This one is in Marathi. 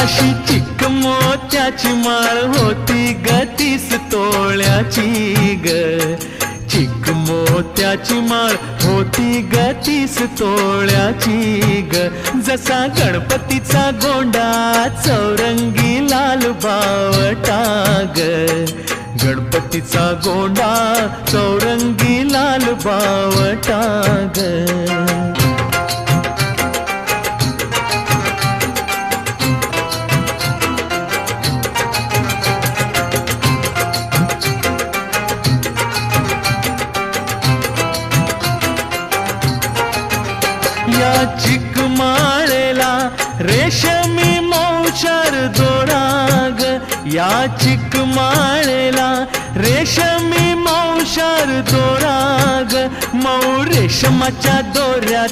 अशी चिक मोत्याची माळ होती ग 30 तोळ्याची ग. चिक मोत्याची माळ होती ग 30 तोळ्याची ग. जसा गणपतीचा गोंडा चौरंगी लाल बावटा ग. गणपतीचा गोंडा चौरंगी लाल बावटा ग. या चिकमाळेला रेशमी मौचार दोराग. या चिकमाळेला रेशमी मौचार दोराग. मऊ रेशमाच्या दोऱ्यात